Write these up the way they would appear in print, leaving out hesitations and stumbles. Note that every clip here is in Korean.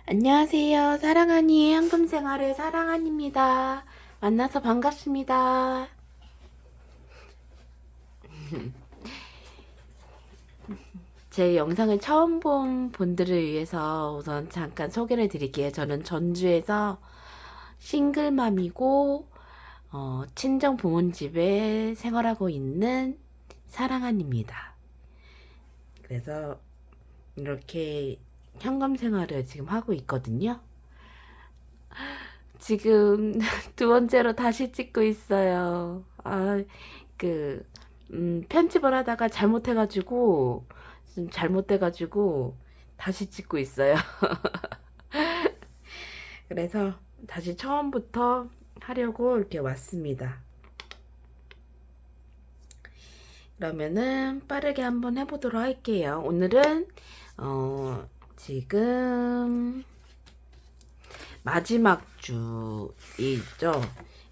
안녕하세요. 사랑하니 황금생활의 사랑한입니다. 만나서 반갑습니다. 제 영상을 처음 본 분들을 위해서 우선 잠깐 소개를 드릴게요. 저는 전주에서 싱글맘이고 친정 부모집에 생활하고 있는 사랑한입니다. 그래서 이렇게 현금 생활을 지금 하고 있거든요. 지금 두 번째로 다시 찍고 있어요. 그, 편집을 하다가 좀 잘못돼가지고 다시 찍고 있어요. 그래서 다시 처음부터 하려고 이렇게 왔습니다. 그러면은 빠르게 한번 해보도록 할게요. 오늘은, 지금 마지막 주이죠.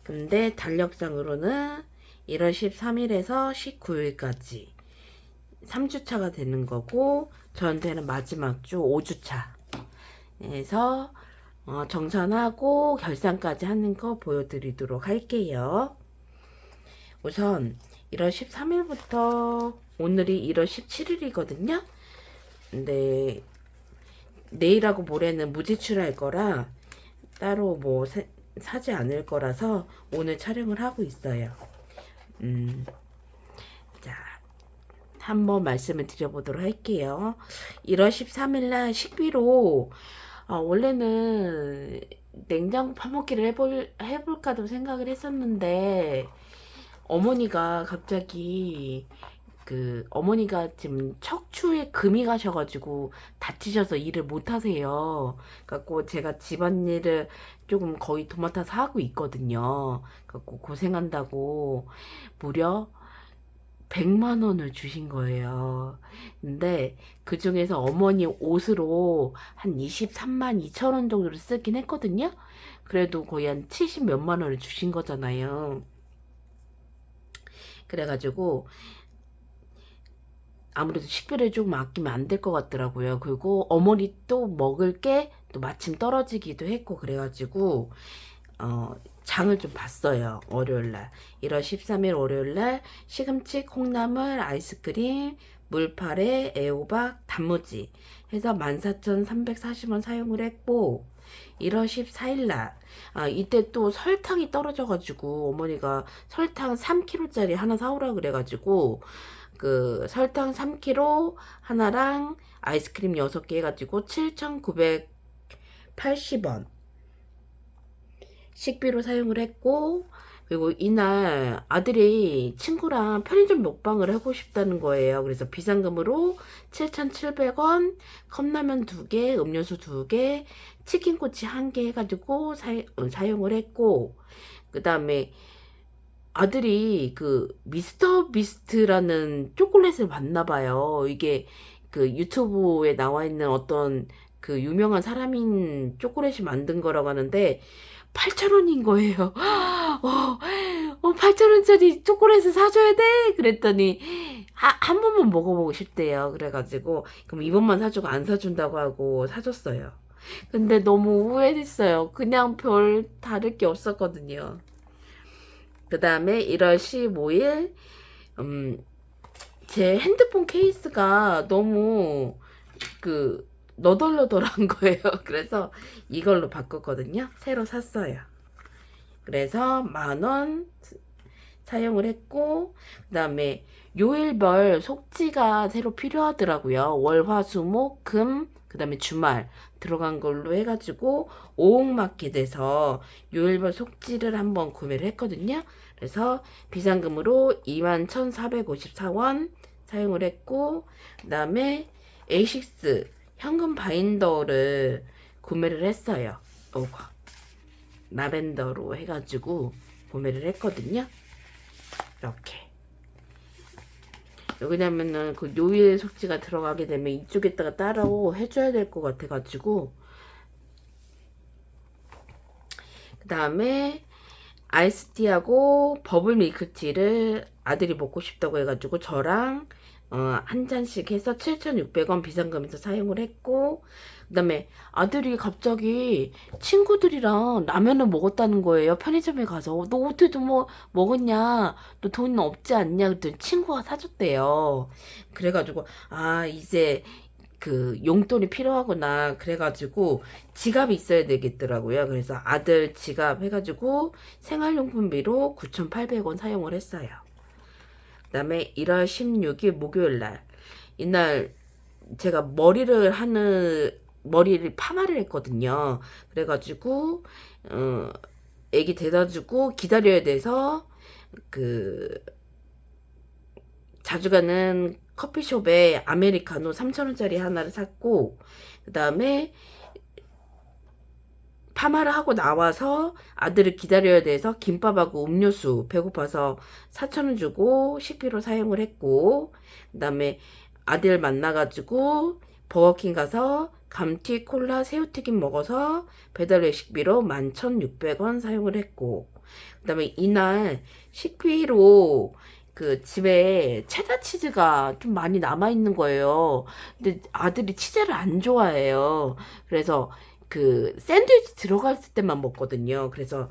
근데 달력상으로는 1월 13일에서 19일까지 3주차가 되는 거고, 저한테는 마지막 주 5주차. 에서 정산하고 결산까지 하는 거 보여드리도록 할게요. 우선 1월 13일부터 오늘이 1월 17일이거든요. 근데 내일하고 모레는 무지출할 거라 따로 뭐 사지 않을 거라서 오늘 촬영을 하고 있어요. 자, 한번 말씀을 드려보도록 할게요. 1월 13일 날 식비로 원래는 냉장고 파먹기를 해볼까도 생각을 했었는데 어머니가 갑자기 어머니가 지금 척추에 금이 가셔가지고 다치셔서 일을 못 하세요. 갖고 제가 집안일을 조금 거의 도맡아서 하고 있거든요. 갖고 고생한다고 무려 100만 원을 주신 거예요. 근데 그 중에서 어머니 옷으로 한 23만 2천 원 정도를 쓰긴 했거든요. 그래도 거의 한 70 몇만 원을 주신 거잖아요. 그래가지고 아무래도 식비를 조금 아끼면 안 될 것 같더라고요. 그리고 어머니 또 먹을 게 또 마침 떨어지기도 했고 그래가지고 장을 좀 봤어요. 월요일날 1월 13일 월요일날 시금치, 콩나물, 아이스크림, 물파래, 애호박, 단무지 해서 14,340원 사용을 했고 1월 14일날 이때 또 설탕이 떨어져가지고 어머니가 설탕 3kg짜리 하나 사오라 그래가지고 그 설탕 3kg 하나랑 아이스크림 6개 해가지고 7,980원 식비로 사용을 했고 그리고 이날 아들이 친구랑 편의점 먹방을 하고 싶다는 거예요. 그래서 비상금으로 7,700원 컵라면 2개, 음료수 2개, 치킨꼬치 1개 해가지고 사용을 했고 그 다음에 아들이 그 미스터 비스트라는 초콜릿을 봤나 봐요. 이게 그 유튜브에 나와 있는 어떤 그 유명한 사람인 초콜릿이 만든 거라고 하는데 8,000원인 거예요. 8,000원짜리 초콜릿을 사줘야 돼? 그랬더니 한 번만 먹어보고 싶대요. 그래가지고 그럼 이번만 사주고 안 사준다고 하고 사줬어요. 근데 너무 후회했어요. 그냥 별 다를 게 없었거든요. 그 다음에 1월 15일, 제 핸드폰 케이스가 너무 너덜너덜한 거예요. 그래서 이걸로 바꿨거든요. 새로 샀어요. 그래서 10,000원 사용을 했고, 그 다음에 요일별 속지가 새로 필요하더라고요. 월, 화, 수, 목, 금, 그 다음에 주말 들어간 걸로 해가지고 오옥마켓에서 요일별 속지를 한번 구매를 했거든요. 그래서 비상금으로 21,454원 사용을 했고 그 다음에 에이식스 현금 바인더를 구매를 했어요. 라벤더로 해가지고 구매를 했거든요. 이렇게 왜냐면은 그 요일 속지가 들어가게 되면 이쪽에다가 따로 해줘야 될 것 같아가지고 그 다음에 아이스티하고 버블 밀크티를 아들이 먹고 싶다고 해가지고 저랑 한 잔씩 해서 7,600원 비상금에서 사용을 했고 그다음에 아들이 갑자기 친구들이랑 라면을 먹었다는 거예요. 편의점에 가서. 너 어떻게 뭐 먹었냐? 너 돈 없지 않냐? 그랬더니 친구가 사줬대요. 그래가지고 아 이제 그 용돈이 필요하구나. 그래가지고 지갑이 있어야 되겠더라고요. 그래서 아들 지갑 해가지고 생활용품비로 9,800원 사용을 했어요. 그다음에 1월 16일 목요일 날 이날 제가 머리를 파마를 했거든요. 그래가지고 애기 데려다주고 기다려야 돼서 그 자주 가는 커피숍에 아메리카노 3,000원짜리 하나를 샀고, 그 다음에 파마를 하고 나와서 아들을 기다려야 돼서 김밥하고 음료수 배고파서 4,000원 주고 식비로 사용을 했고, 그 다음에 아들 만나가지고 버거킹 가서 감튀 콜라 새우튀김 먹어서 배달 외식비로 11,600원 사용을 했고, 그 다음에 이날 식비로 그 집에 체다 치즈가 좀 많이 남아 있는 거예요. 근데 아들이 치즈를 안 좋아해요. 그래서 그 샌드위치 들어갔을 때만 먹거든요. 그래서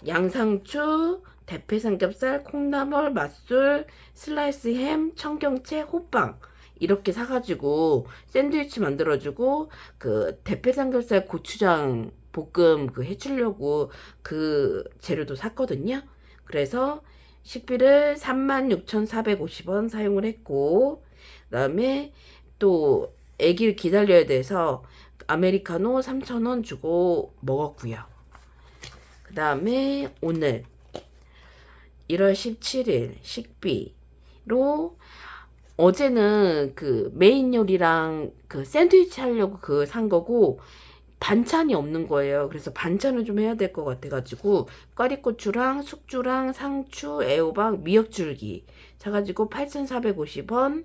양상추, 대패 삼겹살, 콩나물, 맛술, 슬라이스 햄, 청경채, 호빵 이렇게 사가지고 샌드위치 만들어주고 그 대패 삼겹살 고추장 볶음 그 해주려고 그 재료도 샀거든요. 그래서 식비를 36,450원 사용을 했고, 그 다음에 또 애기를 기다려야 돼서 아메리카노 3,000원 주고 먹었고요. 그 다음에 오늘 1월 17일 식비로 어제는 그 메인 요리랑 그 샌드위치 하려고 그 산 거고 반찬이 없는 거예요. 그래서 반찬을 좀 해야 될 것 같아가지고 꽈리고추랑 숙주랑 상추, 애호박, 미역줄기 사가지고 8,450원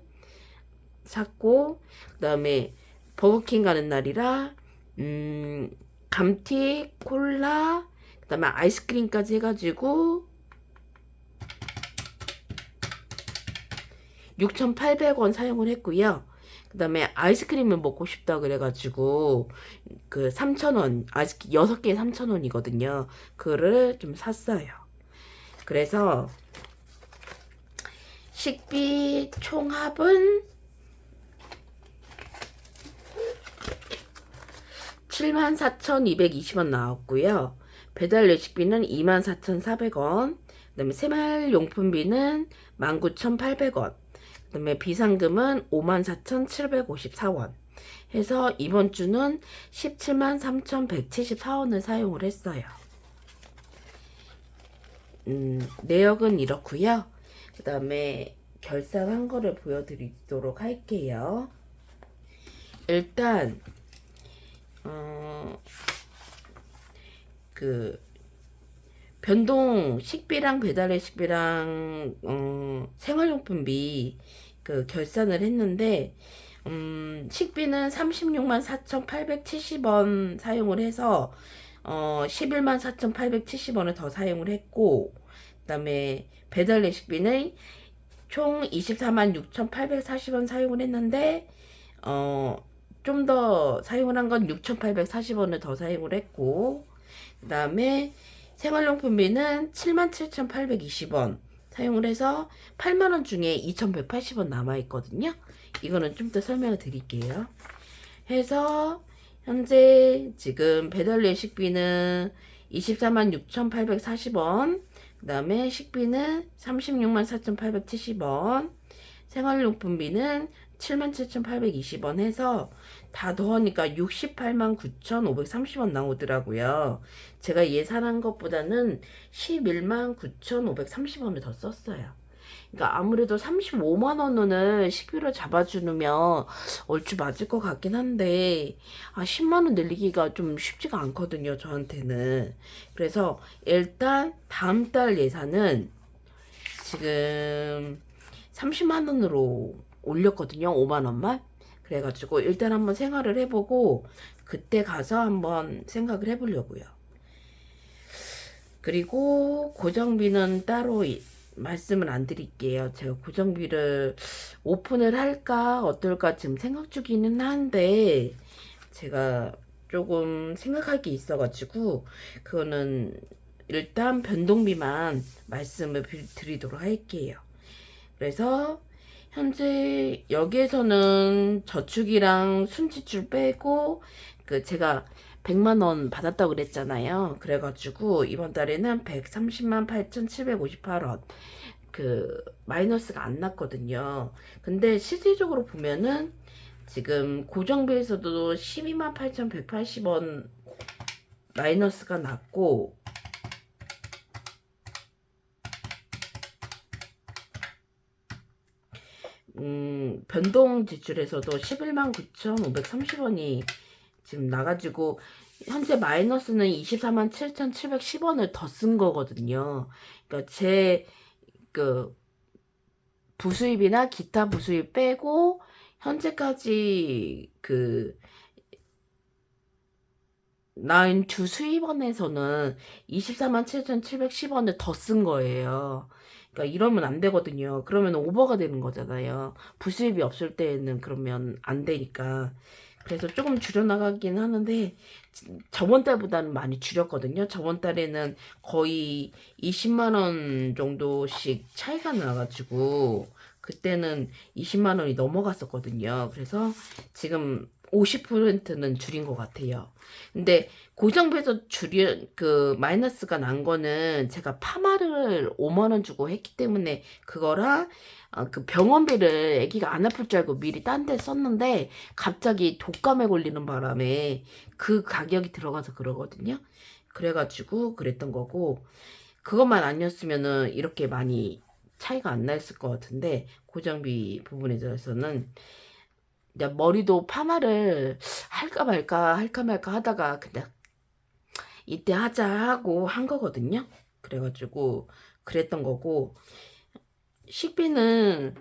샀고, 그 다음에 버거킹 가는 날이라 감튀, 콜라, 그 다음에 아이스크림까지 해가지고 6,800원 사용을 했고요. 그 다음에 아이스크림을 먹고 싶다 그래가지고 그 3,000원 아이스크림 6개에 3,000원이거든요. 그거를 좀 샀어요. 그래서 식비 총합은 74,220원 나왔고요. 배달 외식비는 24,400원. 그다음에 생활용품비는 19,800원. 그다음에 비상금은 54,754원. 해서 이번 주는 173,174원을 사용을 했어요. 내역은 이렇고요. 그 다음에 결산한 거를 보여드리도록 할게요. 일단 그 변동 식비랑 배달의 식비랑 생활용품비 그 결산을 했는데 식비는 36만 4,870원 사용을 해서 11만 4,870원을 더 사용을 했고, 그 다음에 배달 레시피는 총 24만 6,840원 사용을 했는데 좀 더 사용을 한 건 6,840원을 더 사용을 했고, 그 다음에 생활용품비는 77,820원 사용을 해서 8만원 중에 2,180원 남아있거든요. 이거는 좀 더 설명을 드릴게요. 해서 현재 지금 배달 외식비는 24만 6,840원, 그 다음에 식비는 36만 4,870원, 생활용품비는 77,820원 해서 다 더하니까 68만 9,530원 나오더라고요. 제가 예산한 것보다는 11만 9,530원을 더 썼어요. 그러니까 아무래도 35만 원을 식비로 잡아주면 얼추 맞을 것 같긴 한데 10만 원 늘리기가 좀 쉽지가 않거든요, 저한테는. 그래서 일단 다음 달 예산은 지금 30만 원으로 올렸거든요, 5만 원만. 그래가지고 일단 한번 생활을 해보고 그때 가서 한번 생각을 해보려고요. 그리고 고정비는 따로 말씀을 안 드릴게요. 제가 고정비를 오픈을 할까 어떨까 지금 생각 중이는 한데 제가 조금 생각할 게 있어가지고 그거는 일단 변동비만 말씀을 드리도록 할게요. 그래서 현재 여기에서는 저축이랑 순지출 빼고 그 제가 100만원 받았다고 그랬잖아요. 그래가지고 이번 달에는 130만 8,758원 그 마이너스가 안 났거든요. 근데 실질적으로 보면은 지금 고정비에서도 12만 8,180원 마이너스가 났고 변동 지출에서도 11만 9,530원이 지금 나가지고 현재 마이너스는 24만 7,710원을 더 쓴 거거든요. 그러니까 제 그 부수입이나 기타 부수입 빼고 현재까지 그 나인 주 수입원에서는 24만 7,710원을 더 쓴 거예요. 그러니까 이러면 안 되거든요. 그러면 오버가 되는 거잖아요. 부수입이 없을 때는 그러면 안 되니까. 그래서 조금 줄여나가긴 하는데 저번 달보다는 많이 줄였거든요. 저번 달에는 거의 20만 원 정도씩 차이가 나가지고 그때는 20만 원이 넘어갔었거든요. 그래서 지금 50%는 줄인 것 같아요. 근데 고정비에서 줄인 그 마이너스가 난 거는 제가 파마를 5만 원 주고 했기 때문에 그거랑 그 병원비를 아기가 안 아플 줄 알고 미리 딴 데 썼는데 갑자기 독감에 걸리는 바람에 그 가격이 들어가서 그러거든요. 그래가지고 그랬던 거고 그것만 아니었으면은 이렇게 많이 차이가 안 났을 것 같은데 고정비 부분에 대해서는 이제 머리도 파마를 할까 말까 하다가 그냥 이때 하자 하고 한 거거든요. 그래가지고 그랬던 거고 식비는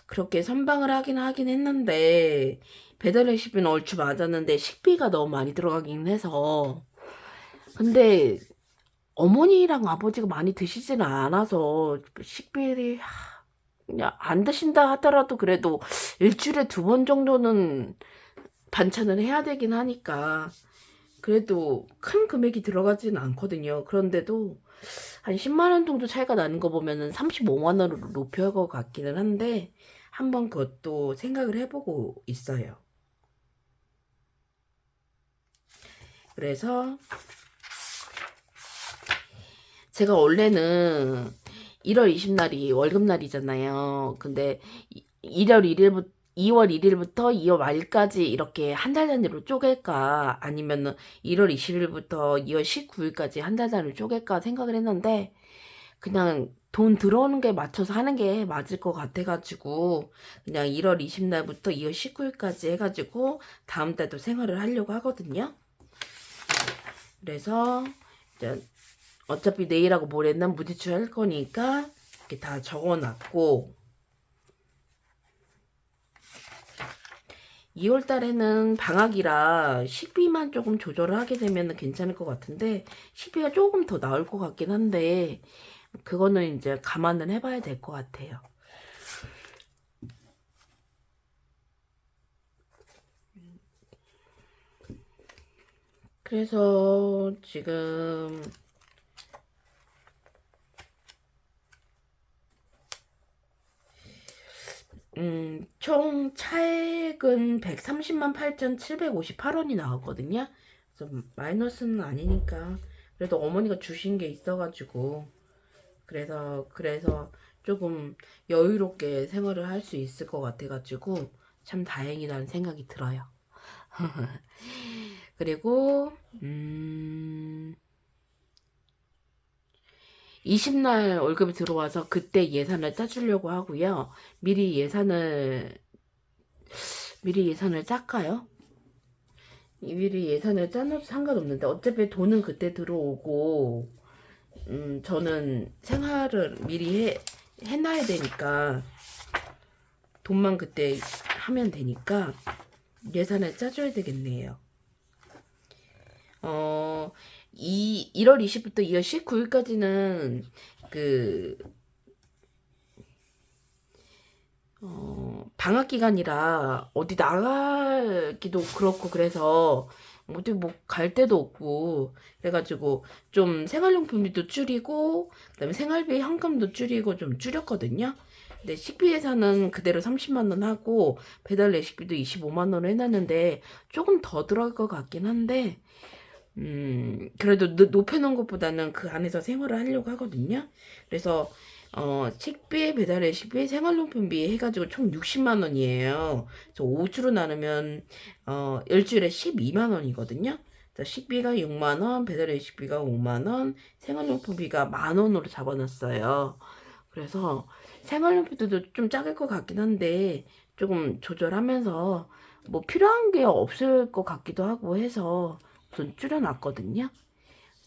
그렇게 선방을 하긴 했는데 배달 레시피는 얼추 맞았는데 식비가 너무 많이 들어가긴 해서 근데 어머니랑 아버지가 많이 드시지는 않아서 식비를 그냥 안 드신다 하더라도 그래도 일주일에 2번 정도는 반찬을 해야 되긴 하니까 그래도 큰 금액이 들어가지는 않거든요. 그런데도 한 10만 원 정도 차이가 나는 거 보면은 35만 원으로 높여야 할 것 같기는 한데 한번 그것도 생각을 해보고 있어요. 그래서 제가 원래는 1월 20날이 월급날이잖아요. 근데 1월 1일부터 2월 1일부터 2월 말까지 이렇게 한 달 단위로 쪼갤까 아니면은 1월 20일부터 2월 19일까지 한 달 단위로 쪼갤까 생각을 했는데 그냥 돈 들어오는 게 맞춰서 하는 게 맞을 것 같아가지고 그냥 1월 20날부터 2월 19일까지 해가지고 다음 달도 생활을 하려고 하거든요. 그래서 이제 어차피 내일하고 모레는 무지출 할 거니까 이렇게 다 적어놨고 2월 달에는 방학이라 식비만 조금 조절을 하게 되면 괜찮을 것 같은데 식비가 조금 더 나올 것 같긴 한데 그거는 이제 감안을 해봐야 될 것 같아요. 그래서 지금 총 차액은 130만 8,758원이 나왔거든요. 그래서 마이너스는 아니니까 그래도 어머니가 주신 게 있어가지고 그래서 조금 여유롭게 생활을 할 수 있을 것 같아가지고 참 다행이라는 생각이 들어요. 그리고 20날 월급이 들어와서 그때 예산을 짜주려고 하고요. 미리 예산을 짤까요? 미리 예산을 짜놔도 상관없는데 어차피 돈은 그때 들어오고 저는 생활을 미리 해놔야 되니까 돈만 그때 하면 되니까 예산을 짜줘야 되겠네요. 1월 20일부터 2월 19일까지는 그 방학 기간이라 어디 나가기도 그렇고 그래서 어디 뭐 갈 데도 없고 그래가지고 좀 생활용품비도 줄이고 그다음에 생활비 현금도 줄이고 좀 줄였거든요. 근데 식비예산은 그대로 30만 원 하고 배달 레시피도 25만 원을 해놨는데 조금 더 들어갈 것 같긴 한데 그래도 높여놓은 것보다는 그 안에서 생활을 하려고 하거든요. 그래서 식비, 배달 레시피, 생활용품비 해가지고 총 60만 원이에요. 그래서 5주로 나누면 일주일에 12만 원이거든요. 식비가 6만 원, 배달 레시피가 5만 원, 생활용품비가 만 원으로 잡아놨어요. 그래서 생활용품도 좀 작을 것 같긴 한데 조금 조절하면서 뭐 필요한 게 없을 것 같기도 하고 해서 우선 줄여놨거든요.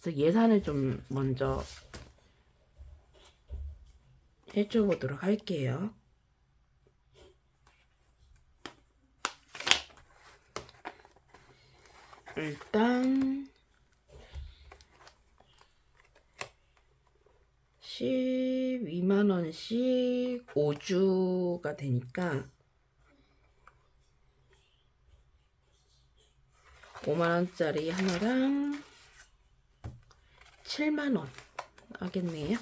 그래서 예산을 좀 먼저 해줘 보도록 할게요. 일단 12만 원씩 5주가 되니까 5만 원짜리 하나랑 7만 원 하겠네요.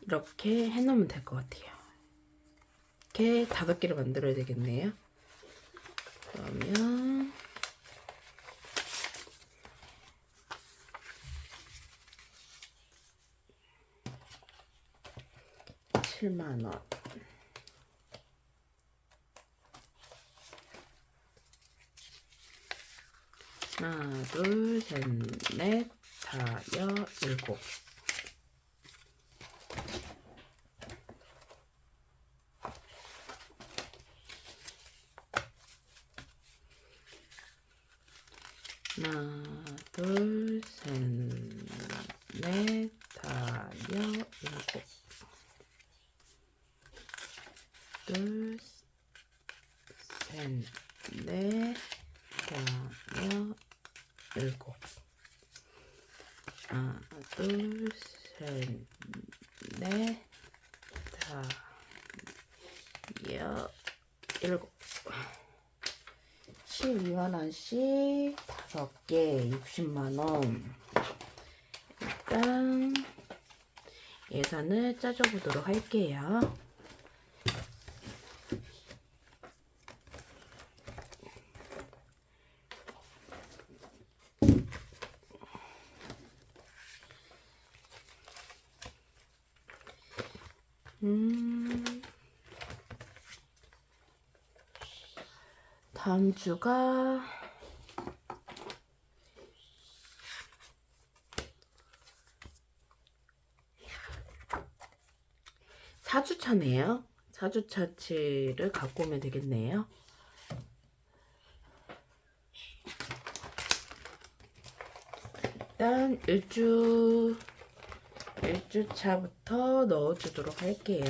이렇게 해놓으면 될 것 같아요. 이렇게 5개를 만들어야 되겠네요. 그러면 7만 원. 하나, 둘, 셋, 넷, 다, 여, 일곱. 하나, 둘, 셋, 넷, 다, 여, 일곱. 둘, 셋, 넷, 다, 여, 일곱. 하나, 둘, 셋, 넷, 다, 여, 일곱. 12만 원씩 5개 60만 원. 일단 예산을 짜줘 보도록 할게요. 다음 주가 4주차네요. 4주차치를 갖고 오면 되겠네요. 일단 1주차부터 넣어주도록 할게요.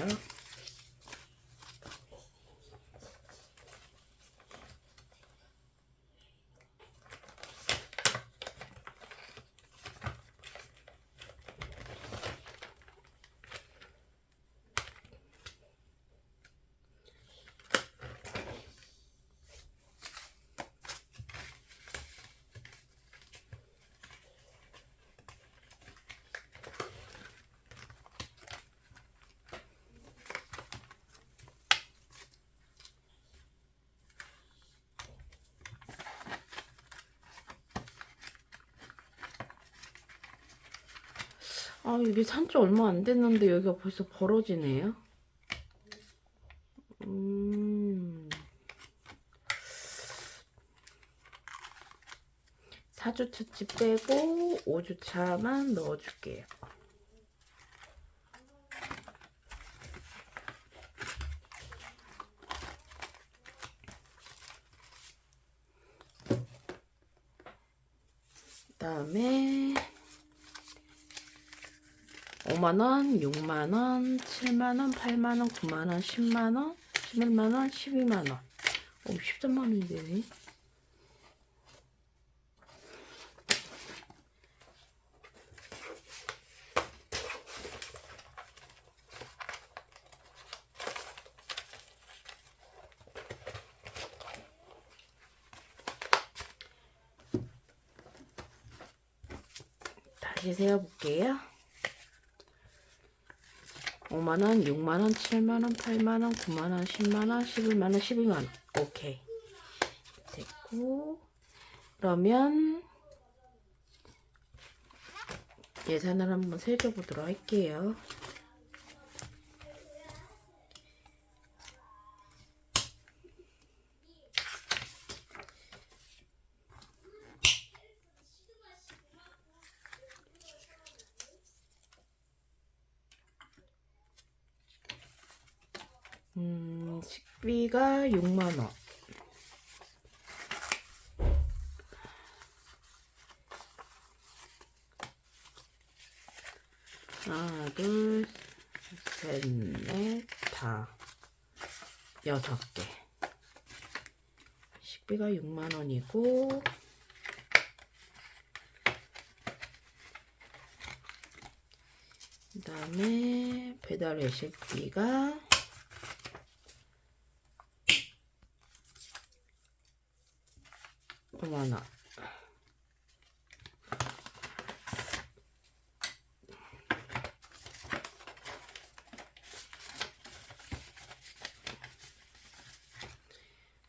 아, 이게 산지 얼마 안 됐는데 여기가 벌써 벌어지네요. 4주차치 빼고 5주차만 넣어줄게요. 그다음에 5만원, 6만원, 7만원, 8만원, 9만원, 10만원, 11만원, 12만원. 13만원이 되네. 다시 세어볼게요. 5만원, 6만원, 7만원, 8만원, 9만원, 10만원, 11만원, 12만원. 오케이. 됐고. 그러면 예산을 한번 세줘보도록 할게요. 식비가 6만원. 하나, 둘, 셋, 넷, 다. 6개. 식비가 6만원이고, 그 다음에 배달 외식비가 5만원.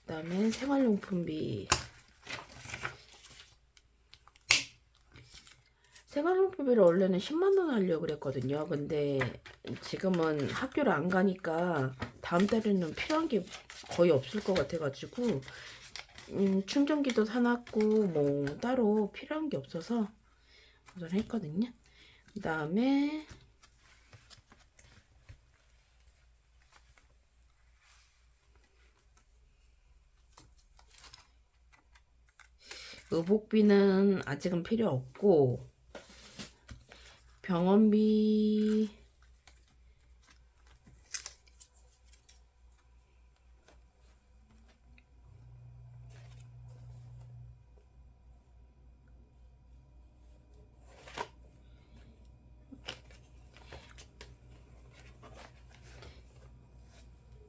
그 다음에 생활용품비. 생활용품비를 원래는 10만원 하려고 그랬거든요. 근데 지금은 학교를 안 가니까 다음 달에는 필요한 게 거의 없을 것 같아가지고 충전기도 사놨고 뭐 따로 필요한 게 없어서 우선 했거든요. 그 다음에 의복비는 아직은 필요 없고, 병원비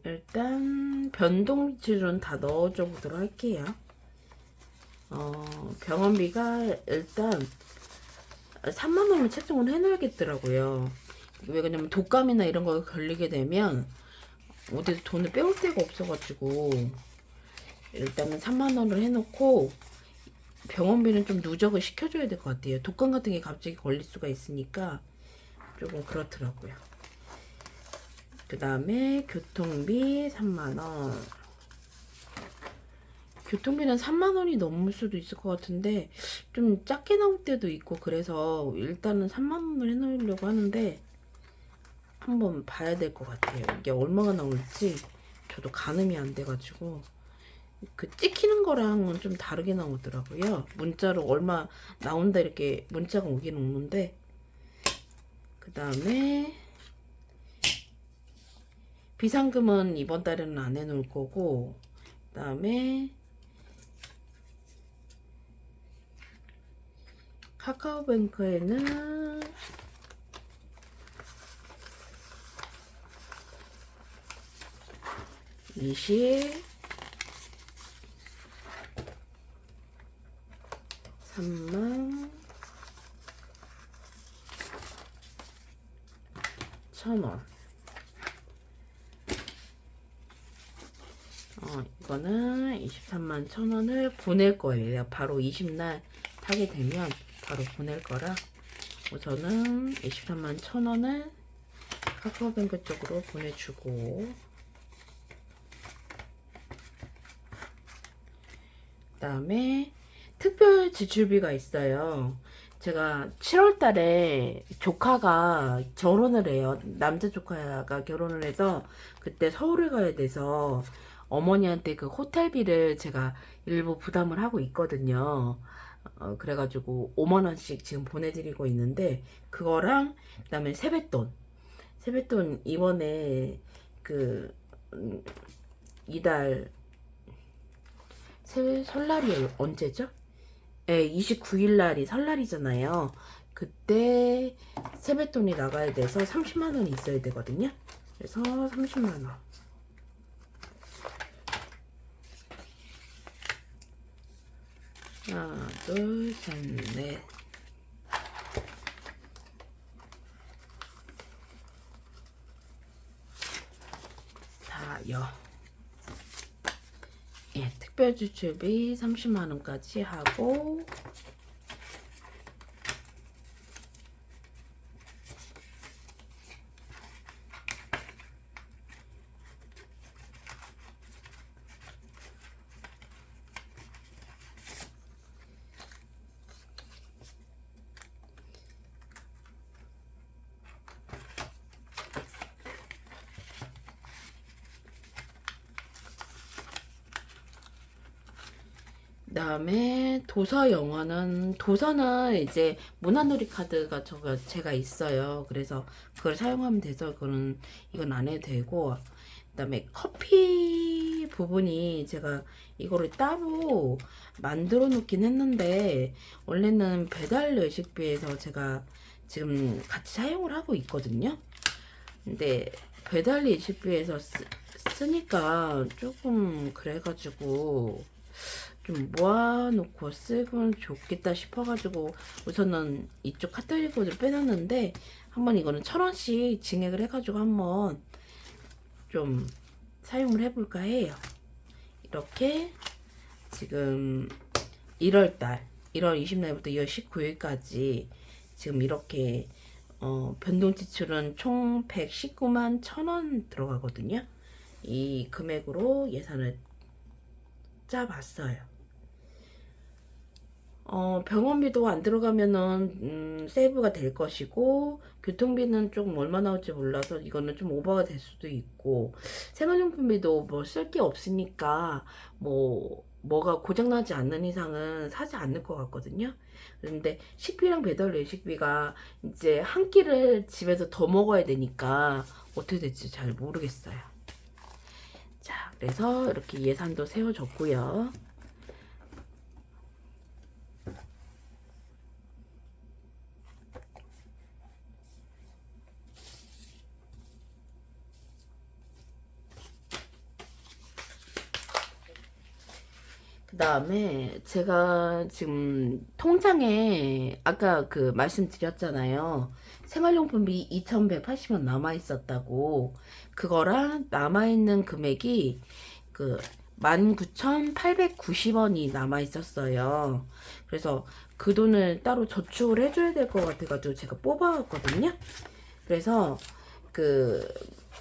일단 변동치료는 다 넣어줘 보도록 할게요. 병원비가 일단 3만원을 책정을 해놔야겠더라고요. 왜 그러냐면 독감이나 이런 거 걸리게 되면 어디서 돈을 빼올 데가 없어가지고 일단은 3만원을 해놓고 병원비는 좀 누적을 시켜줘야 될 것 같아요. 독감 같은 게 갑자기 걸릴 수가 있으니까 조금 그렇더라고요. 그 다음에 교통비 3만원. 교통비는 3만원이 넘을 수도 있을 것 같은데 좀 작게 나올 때도 있고 그래서 일단은 3만원을 해놓으려고 하는데 한번 봐야 될 것 같아요. 이게 얼마가 나올지 저도 가늠이 안 돼가지고 그 찍히는 거랑은 좀 다르게 나오더라고요. 문자로 얼마 나온다 이렇게 문자가 오긴 오는데, 그 다음에 비상금은 이번 달에는 안 해놓을 거고, 그 다음에 카카오뱅크에는 3만 1,000원. 이거는 23만 1,000원을 보낼 거예요. 바로 20날 타게 되면 바로 보낼 거라 우선은 23만 1,000원을 카카오뱅크 쪽으로 보내주고, 그 다음에 특별 지출비가 있어요. 제가 7월 달에 조카가 결혼을 해요. 남자 조카가 결혼을 해서 그때 서울에 가야 돼서 어머니한테 그 호텔비를 제가 일부 부담을 하고 있거든요. 그래가지고 5만원씩 지금 보내드리고 있는데, 그거랑 그다음에 세뱃돈 이번에 그 이달 설날이 언제죠? 네, 29일 날이 설날이잖아요. 그때 세뱃돈이 나가야 돼서 30만원이 있어야 되거든요. 그래서 30만원. 하나, 둘, 셋, 넷. 요. 예, 특별지출비 30만원까지 하고, 그다음에 도서 영화는, 도서는 이제 문화놀이 카드가 제가 있어요. 그래서 그걸 사용하면 돼서 이건 안 해도 되고, 그다음에 커피 부분이 제가 이거를 따로 만들어 놓긴 했는데, 원래는 배달 레시피에서 제가 지금 같이 사용을 하고 있거든요. 근데 배달 레시피에서 쓰니까 조금 그래가지고 좀 모아놓고 쓰면 좋겠다 싶어가지고 우선은 이쪽 카탈리그를 빼놨는데, 한번 이거는 1,000원씩 증액을 해가지고 한번 좀 사용을 해볼까 해요. 이렇게 지금 1월 20날부터 2월 19일까지 지금 이렇게 변동 지출은 총 119만 1,000원 들어가거든요. 이 금액으로 예산을 짜봤어요. 병원비도 안 들어가면은 세이브가 될 것이고, 교통비는 조금 얼마 나올지 몰라서 이거는 좀 오버가 될 수도 있고, 생활용품비도 뭐 쓸 게 없으니까 뭐가 고장나지 않는 이상은 사지 않을 것 같거든요. 그런데 식비랑 배달 외식비가 이제 한 끼를 집에서 더 먹어야 되니까 어떻게 될지 잘 모르겠어요. 자, 그래서 이렇게 예산도 세워줬고요. 그 다음에 제가 지금 통장에 아까 그 말씀드렸잖아요. 생활용품비 2,180원 남아있었다고. 그거랑 남아있는 금액이 그 19,890원이 남아있었어요. 그래서 그 돈을 따로 저축을 해줘야 될 것 같아가지고 제가 뽑아왔거든요. 그래서 그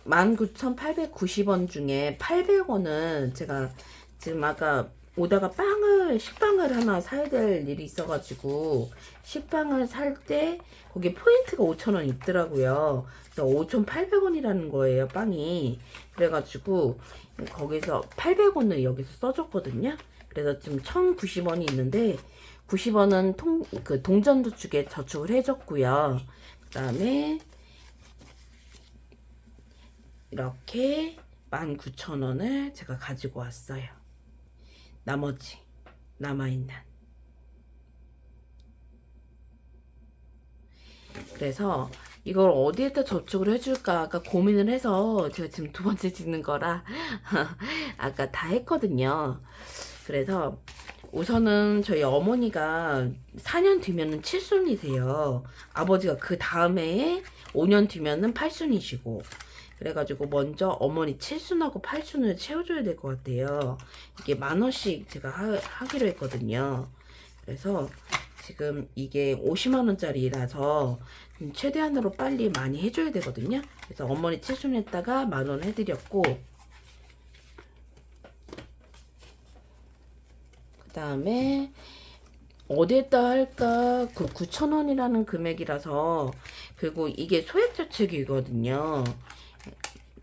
19,890원 중에 800원은 제가 지금 아까 오다가 식빵을 하나 사야 될 일이 있어가지고, 식빵을 살 때 거기 포인트가 5,000원 있더라고요. 그래서 5,800원이라는 거예요, 빵이. 그래가지고 거기서 800원을 여기서 써줬거든요. 그래서 지금 1,090원이 있는데, 90원은 동전저축에 저축을 해줬고요. 그 다음에 이렇게 19,000원을 제가 가지고 왔어요. 나머지 남아있는. 그래서 이걸 어디에다 저축을 해줄까 아까 고민을 해서, 제가 지금 두 번째 찍는 거라 아까 다 했거든요. 그래서 우선은 저희 어머니가 4년 뒤면은 7순이세요. 아버지가 그 다음에 5년 뒤면은 8순이시고, 그래가지고 먼저 어머니 7순하고 8순을 채워줘야 될 것 같아요. 이게 10,000원씩 제가 하기로 했거든요. 그래서 지금 이게 50만원짜리라서 최대한으로 빨리 많이 해줘야 되거든요. 그래서 어머니 7순 했다가 10,000원 해드렸고, 그 다음에 어디에다 할까, 그 9,000원이라는 금액이라서, 그리고 이게 소액저축이거든요.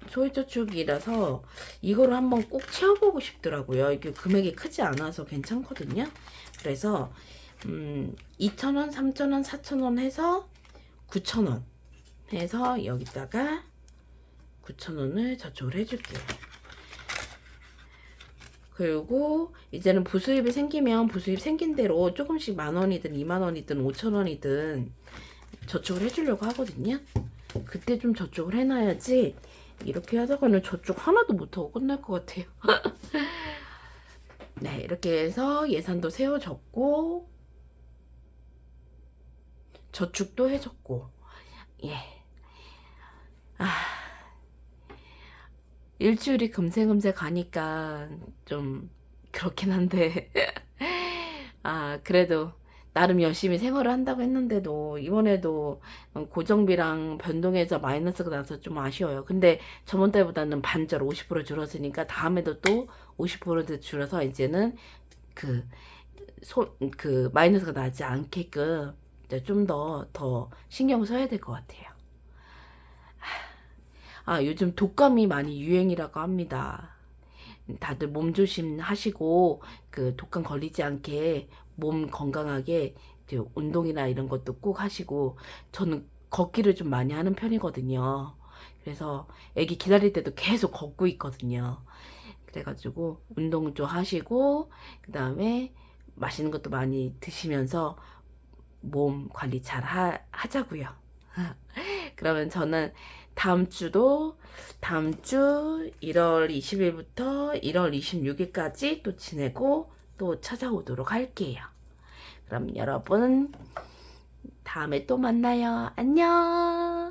소액저축이라서 이거를 한번 꼭 채워보고 싶더라고요. 이게 금액이 크지 않아서 괜찮거든요. 그래서 2,000원, 3,000원, 4,000원 해서 9,000원 해서 여기다가 9,000원을 저축을 해줄게요. 그리고 이제는 부수입이 생기면 부수입 생긴 대로 조금씩 10,000원이든 20,000원이든 5,000원이든 저축을 해주려고 하거든요. 그때 좀 저축을 해놔야지 이렇게 하다가는 저축 하나도 못하고 끝날 것 같아요. 네, 이렇게 해서 예산도 세워졌고 저축도 해줬고, 예. 일주일이 금세 가니까 좀 그렇긴 한데 그래도 나름 열심히 생활을 한다고 했는데도 이번에도 고정비랑 변동해서 마이너스가 나서 좀 아쉬워요. 근데 저번 달보다는 반절 50% 줄었으니까 다음에도 또 50% 줄어서 이제는 그 마이너스가 나지 않게끔 좀 더 신경을 써야 될 것 같아요. 요즘 독감이 많이 유행이라고 합니다. 다들 몸 조심하시고 독감 걸리지 않게 몸 건강하게 운동이나 이런 것도 꼭 하시고, 저는 걷기를 좀 많이 하는 편이거든요. 그래서 애기 기다릴 때도 계속 걷고 있거든요. 그래가지고 운동 좀 하시고 그 다음에 맛있는 것도 많이 드시면서 몸 관리 잘 하자고요. 그러면 저는 다음 주 1월 20일부터 1월 26일까지 또 지내고 또 찾아오도록 할게요. 그럼 여러분 다음에 또 만나요. 안녕.